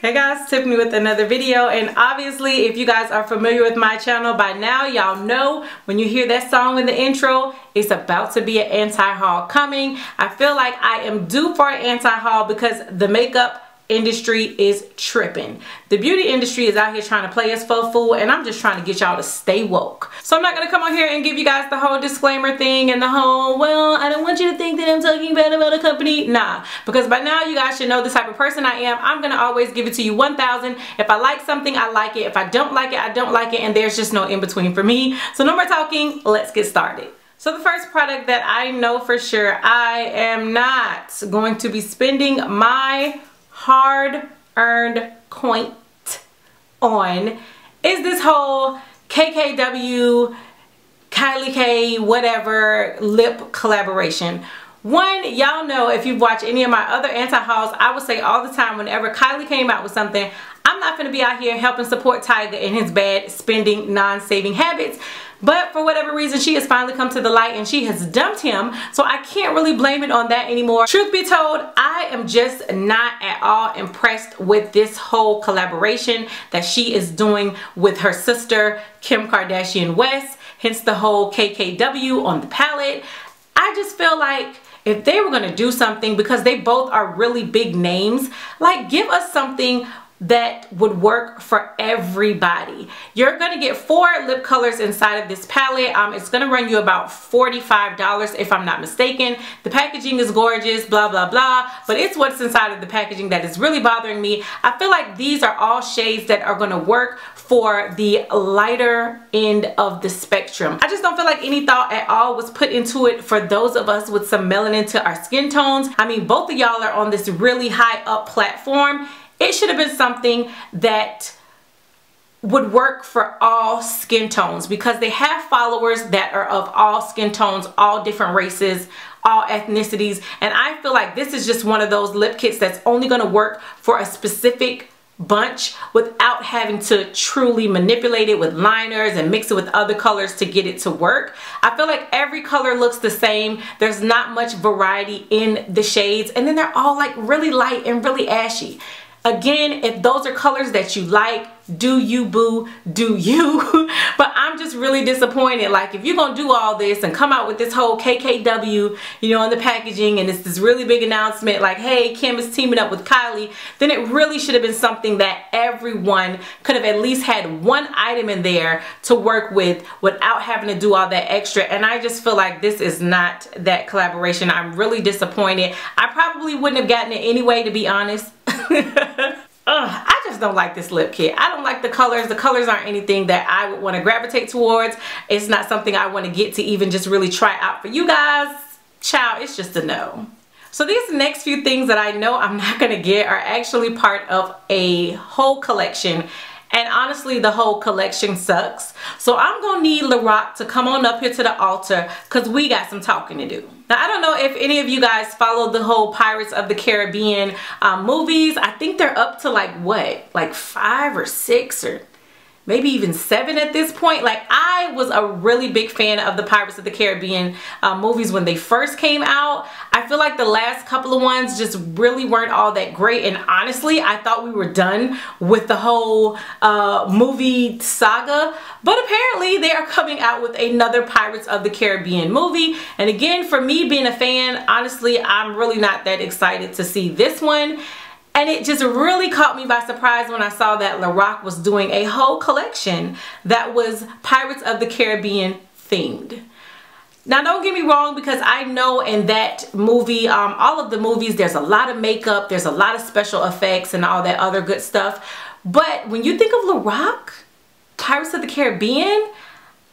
Hey guys, Tiffany with another video, and obviously if you guys are familiar with my channel by now, y'all know when you hear that song in the intro, it's about to be an anti-haul coming. I feel like I am due for an anti-haul because the makeup industry is tripping. The beauty industry is out here trying to play us for a fool, and I'm just trying to get y'all to stay woke. So I'm not going to come on here and give you guys the whole disclaimer thing and the whole, well, I don't want you to think that I'm talking bad about a company. Nah, because by now you guys should know the type of person I am. I'm going to always give it to you 1,000. If I like something, I like it. If I don't like it, I don't like it, and there's just no in between for me. So no more talking, let's get started. So the first product that I know for sure I am not going to be spending my hard-earned coin on is this whole KKW, Kylie K, whatever, lip collaboration. One, y'all know if you've watched any of my other anti-hauls, I would say all the time whenever Kylie came out with something, I'm not going to be out here helping support Tiger in his bad spending, non-saving habits. But for whatever reason, she has finally come to the light and she has dumped him. So I can't really blame it on that anymore. Truth be told, I am just not at all impressed with this whole collaboration that she is doing with her sister, Kim Kardashian West. Hence the whole KKW on the palette. I just feel like if they were going to do something, because they both are really big names, like give us something that would work for everybody. You're gonna get 4 lip colors inside of this palette. It's gonna run you about $45 if I'm not mistaken. The packaging is gorgeous, blah blah blah, but it's what's inside of the packaging that is really bothering me. I feel like these are all shades that are gonna work for the lighter end of the spectrum. I just don't feel like any thought at all was put into it for those of us with some melanin to our skin tones. I mean, both of y'all are on this really high up platform. It should have been something that would work for all skin tones, because they have followers that are of all skin tones, all different races, all ethnicities, and I feel like this is just one of those lip kits that's only going to work for a specific bunch without having to truly manipulate it with liners and mix it with other colors to get it to work. I feel like every color looks the same. There's not much variety in the shades, and then they're all like really light and really ashy. Again, if those are colors that you like, do you, boo, do you. But I'm just really disappointed. Like, if you're gonna do all this and come out with this whole KKW, you know, on the packaging, and it's this really big announcement like, hey, Kim is teaming up with Kylie, then it really should have been something that everyone could have at least had one item in there to work with without having to do all that extra. And I just feel like this is not that collaboration. I'm really disappointed. I probably wouldn't have gotten it anyway, to be honest. I just don't like this lip kit. I don't like the colors. The colors aren't anything that I would want to gravitate towards. It's not something I want to get to even just really try out for you guys. Child, it's just a no. So these next few things that I know I'm not going to get are actually part of a whole collection. And honestly, the whole collection sucks. So I'm going to need Lorac to come on up here to the altar because we got some talking to do. Now, I don't know if any of you guys follow the whole Pirates of the Caribbean movies. I think they're up to like what? Like 5 or 6 or maybe even 7 at this point. Like, I was a really big fan of the Pirates of the Caribbean movies when they first came out. I feel like the last couple of ones just really weren't all that great, and honestly I thought we were done with the whole movie saga, but apparently they are coming out with another Pirates of the Caribbean movie. And again, for me being a fan, honestly I'm really not that excited to see this one. And it just really caught me by surprise when I saw that Lorac was doing a whole collection that was Pirates of the Caribbean themed. Now, don't get me wrong, because I know in that movie, all of the movies, there's a lot of makeup, there's a lot of special effects and all that other good stuff. But when you think of Lorac, Pirates of the Caribbean,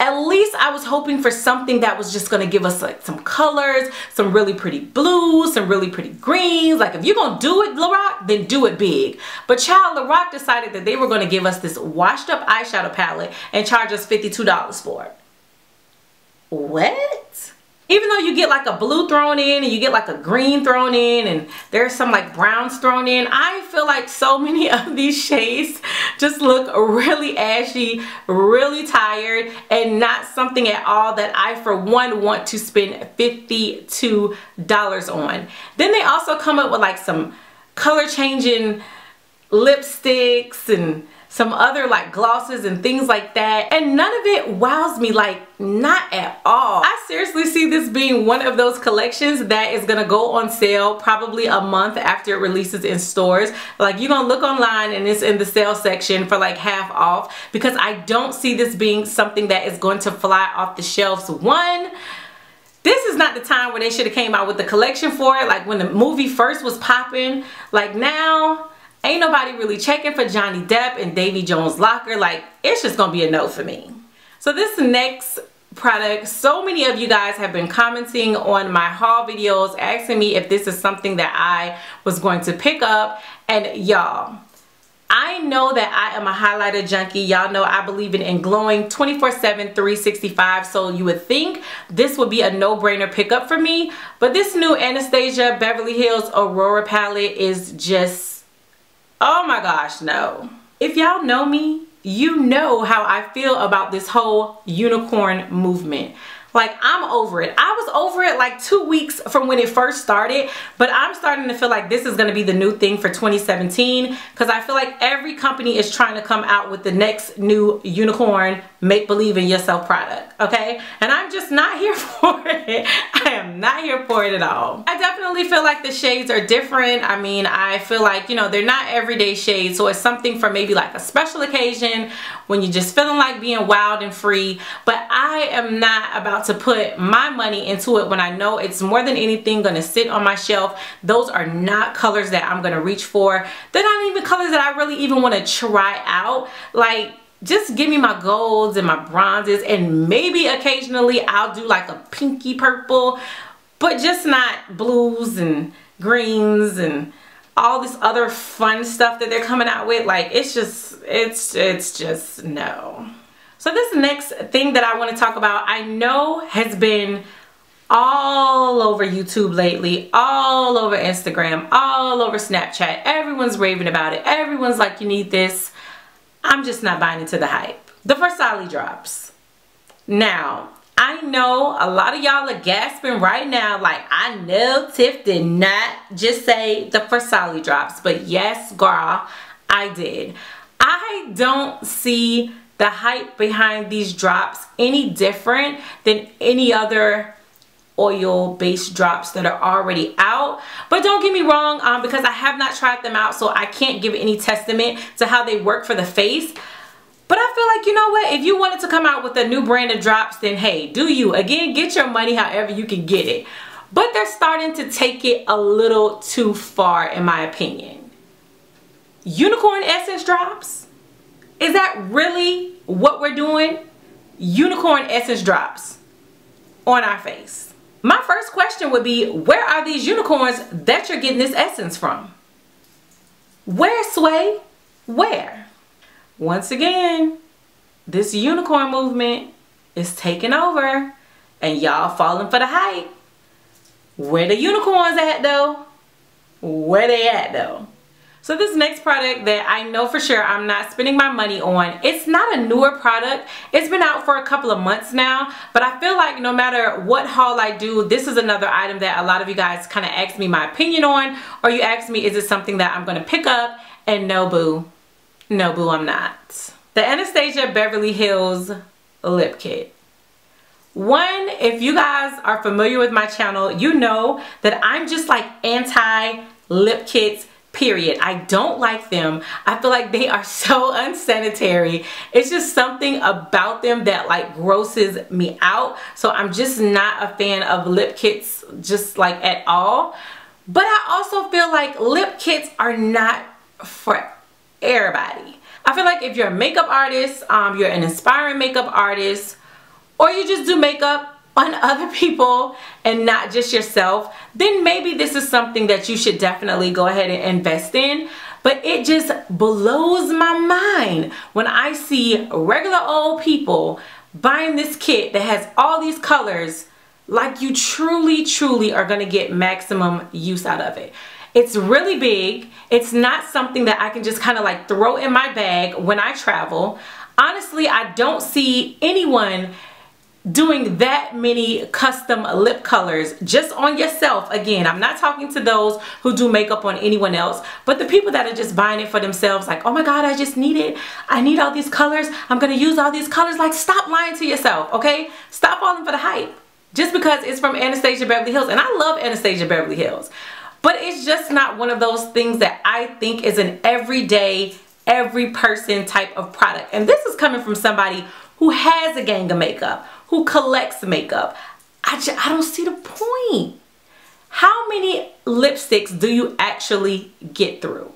at least I was hoping for something that was just going to give us like some colors, some really pretty blues, some really pretty greens. Like, if you're going to do it, Lorac, then do it big. But child, Lorac decided that they were going to give us this washed up eyeshadow palette and charge us $52 for it. What? Even though you get like a blue thrown in and you get like a green thrown in and there's some like browns thrown in, I feel like so many of these shades just look really ashy, really tired, and not something at all that I for one want to spend $52 on. Then they also come up with like some color changing lipsticks and some other like glosses and things like that, and none of it wows me, like not at all. I seriously see this being one of those collections that is gonna go on sale probably a month after it releases in stores. Like, you're gonna look online and it's in the sale section for like half off, because I don't see this being something that is going to fly off the shelves. One, this is not the time where they should have came out with the collection for it, like when the movie first was popping. Like, now ain't nobody really checking for Johnny Depp and Davy Jones' locker. Like, it's just gonna be a no for me. So this next product, so many of you guys have been commenting on my haul videos, asking me if this is something that I was going to pick up. And y'all, I know that I am a highlighter junkie. Y'all know I believe in glowing 24/7, 365. So you would think this would be a no-brainer pickup for me. But this new Anastasia Beverly Hills Aurora palette is just, oh my gosh, no. If y'all know me, you know how I feel about this whole unicorn movement. Like, I'm over it. I was over it like 2 weeks from when it first started, but I'm starting to feel like this is gonna be the new thing for 2017, because I feel like every company is trying to come out with the next new unicorn make believe in yourself product, okay? And I'm just not here for it. I am not here for it at all. I definitely feel like the shades are different. I mean, I feel like, you know, they're not everyday shades, so it's something for maybe like a special occasion when you're just feeling like being wild and free. But I am not about to put my money into it when I know it's more than anything gonna sit on my shelf. Those are not colors that I'm gonna reach for. They're not even colors that I really even want to try out. Like, just give me my golds and my bronzes, and maybe occasionally I'll do like a pinky purple, but just not blues and greens and all this other fun stuff that they're coming out with. Like, it's just no. So this next thing that I want to talk about, I know has been all over YouTube lately, all over Instagram, all over Snapchat. Everyone's raving about it. Everyone's like, you need this. I'm just not buying into the hype. The Farsali drops. Now, I know a lot of y'all are gasping right now, like, I know Tiff did not just say the Farsali drops, but yes, girl, I did. I don't see the hype behind these drops any different than any other oil-based drops that are already out. But don't get me wrong, because I have not tried them out, so I can't give any testament to how they work for the face. But I feel like, you know what, if you wanted to come out with a new brand of drops, then hey, do you. Again, get your money however you can get it. But they're starting to take it a little too far, in my opinion. Unicorn essence drops? Is that really what we're doing? Unicorn essence drops on our face. My first question would be, where are these unicorns that you're getting this essence from? Where, Sway? Where? Once again, this unicorn movement is taking over and y'all falling for the hype. Where the unicorns at though? Where they at though? So this next product that I know for sure I'm not spending my money on, it's not a newer product. It's been out for a couple of months now, but I feel like no matter what haul I do, this is another item that a lot of you guys kind of ask me my opinion on, or you ask me, is it something that I'm going to pick up? And no boo, I'm not. The Anastasia Beverly Hills Lip Kit. One, if you guys are familiar with my channel, you know that I'm just like anti-lip kits, period. I don't like them. I feel like they are so unsanitary. It's just something about them that like grosses me out. So I'm just not a fan of lip kits, just like at all. But I also feel like lip kits are not for everybody. I feel like if you're a makeup artist, you're an inspiring makeup artist, or you just do makeup on other people and not just yourself, then maybe this is something that you should definitely go ahead and invest in. But it just blows my mind when I see regular old people buying this kit that has all these colors, like you truly are going to get maximum use out of it. It's really big. It's not something that I can just kind of like throw in my bag when I travel. Honestly, I don't see anyone doing that many custom lip colors just on yourself. Again, I'm not talking to those who do makeup on anyone else, but the people that are just buying it for themselves, like, oh my god, I just need it, I need all these colors, I'm gonna use all these colors. Like, stop lying to yourself, okay? Stop falling for the hype just because it's from Anastasia Beverly Hills. And I love Anastasia Beverly Hills, but it's just not one of those things that I think is an everyday, every person type of product. And this is coming from somebody who has a gang of makeup, who collects makeup. I don't see the point. How many lipsticks do you actually get through?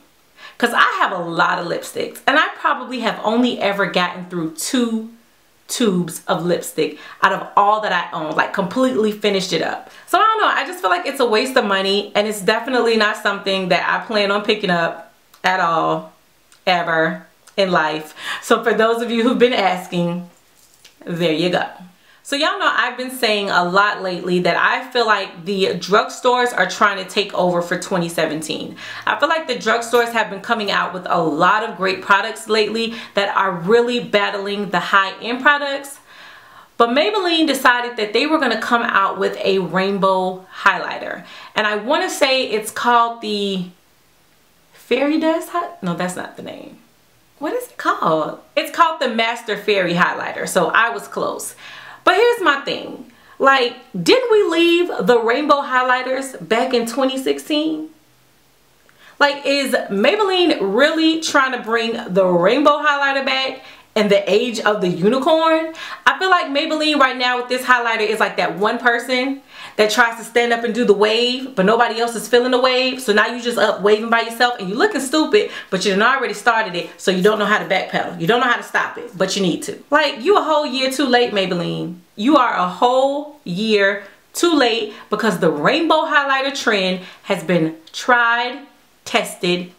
Because I have a lot of lipsticks, and I probably have only ever gotten through 2 tubes of lipstick out of all that I own, like completely finished it up. So I don't know, I just feel like it's a waste of money, and it's definitely not something that I plan on picking up at all, ever in life. So for those of you who've been asking, there you go. So y'all know I've been saying a lot lately that I feel like the drugstores are trying to take over for 2017. I feel like the drugstores have been coming out with a lot of great products lately that are really battling the high-end products. But Maybelline decided that they were going to come out with a rainbow highlighter. And I want to say it's called the Fairy Dust? No, that's not the name. What is it called? It's called the Master Fairy Highlighter. So I was close. But here's my thing. Like, didn't we leave the rainbow highlighters back in 2016? Like, is Maybelline really trying to bring the rainbow highlighter back in the age of the unicorn? I feel like Maybelline right now with this highlighter is like that one person that tries to stand up and do the wave, but nobody else is feeling the wave. So now you just up waving by yourself and you're looking stupid, but you done already started it, so you don't know how to backpedal. You don't know how to stop it, but you need to. Like, you a whole year too late, Maybelline. You are a whole year too late, because the rainbow highlighter trend has been tried, tested,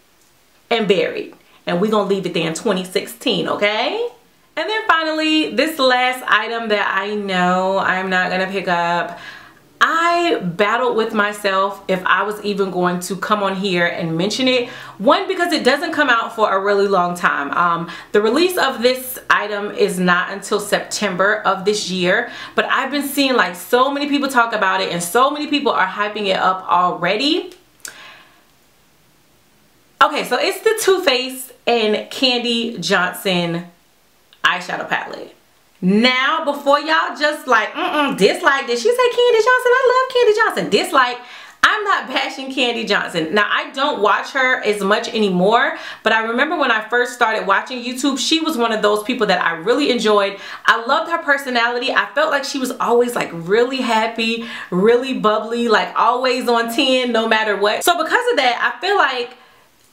and buried. And we're gonna leave it there in 2016, okay? And then finally, this last item that I know I'm not gonna pick up. I battled with myself if I was even going to come on here and mention it. One, because it doesn't come out for a really long time. The release of this item is not until September of this year, but I've been seeing like so many people talk about it and so many people are hyping it up already. Okay, so it's the Too Faced and Candy Johnson eyeshadow palette. Now, before y'all just like, dislike this. She said Candy Johnson. I love Candy Johnson. Dislike. I'm not bashing Candy Johnson. Now, I don't watch her as much anymore, but I remember when I first started watching YouTube, she was one of those people that I really enjoyed. I loved her personality. I felt like she was always like really happy, really bubbly, like always on 10 no matter what. So because of that, I feel like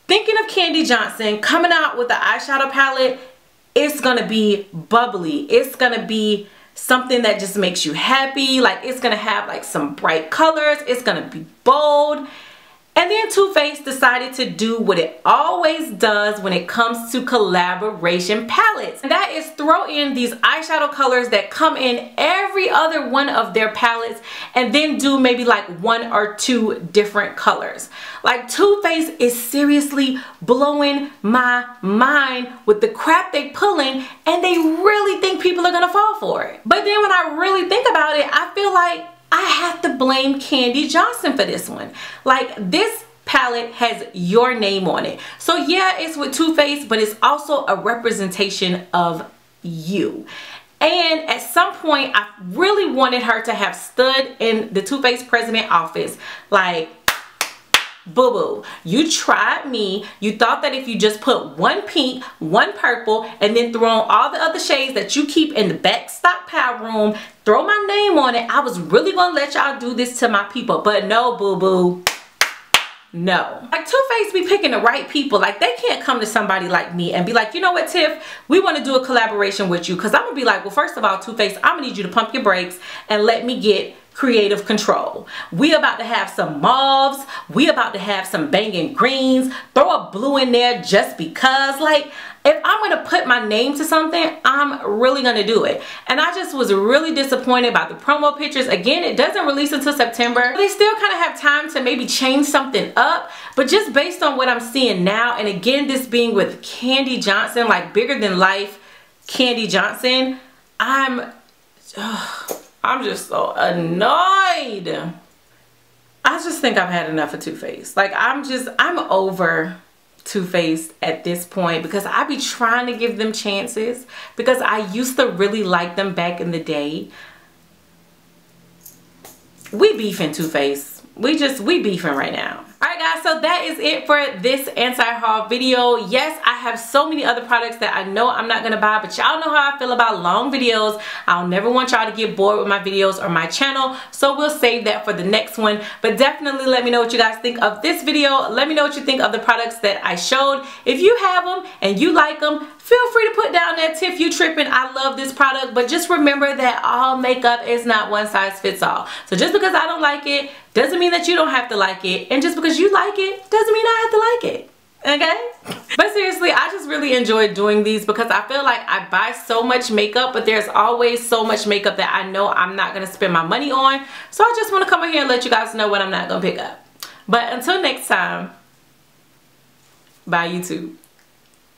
thinking of Candy Johnson coming out with the eyeshadow palette, it's gonna be bubbly. It's gonna be something that just makes you happy. Like, it's gonna have like some bright colors. It's gonna be bold. And then Too Faced decided to do what it always does when it comes to collaboration palettes. And that is throw in these eyeshadow colors that come in every other one of their palettes and then do maybe like 1 or 2 different colors. Like, Too Faced is seriously blowing my mind with the crap they pulling, and they really think people are gonna fall for it. But then when I really think about it, I feel like I have to blame Candy Johnson for this one. Like, this palette has your name on it. So yeah, it's with Too Faced, but it's also a representation of you. And at some point, I really wanted her to have stood in the Too Faced president office like, boo-boo, you tried me. You thought that if you just put 1 pink, 1 purple, and then throw on all the other shades that you keep in the back stock powder room, throw my name on it, I was really gonna let y'all do this to my people. But no, boo-boo. No. Like, Too Faced be picking the right people. Like, they can't come to somebody like me and be like, you know what, Tiff, we want to do a collaboration with you. Because I'm gonna be like, well, first of all, Too Faced, I'm gonna need you to pump your brakes and let me get creative control. We about to have some mauves. We about to have some banging greens. Throw a blue in there just because. Like, if I'm gonna put my name to something, I'm really gonna do it. And I just was really disappointed about the promo pictures. Again, it doesn't release until September. They still kind of have time to maybe change something up, but just based on what I'm seeing now, and again, this being with Candy Johnson, like bigger than life Candy Johnson, I'm I'm just so annoyed. I just think I've had enough of Too Faced. Like, I'm over Too Faced at this point because I be trying to give them chances because I used to really like them back in the day. We beefing Too Faced. We beefing right now. Alright guys, so that is it for this anti-haul video. Yes, I have so many other products that I know I'm not going to buy, but y'all know how I feel about long videos. I'll never want y'all to get bored with my videos or my channel, so we'll save that for the next one. But definitely let me know what you guys think of this video. Let me know what you think of the products that I showed. If you have them and you like them, feel free to put down that tip you tripping. I love this product, but just remember that all makeup is not one size fits all. So just because I don't like it doesn't mean that you don't have to like it, and just because you like it doesn't mean I have to like it. Okay? But seriously, I just really enjoy doing these because I feel like I buy so much makeup, but there's always so much makeup that I know I'm not going to spend my money on. So I just want to come in here and let you guys know what I'm not going to pick up. But until next time, bye YouTube.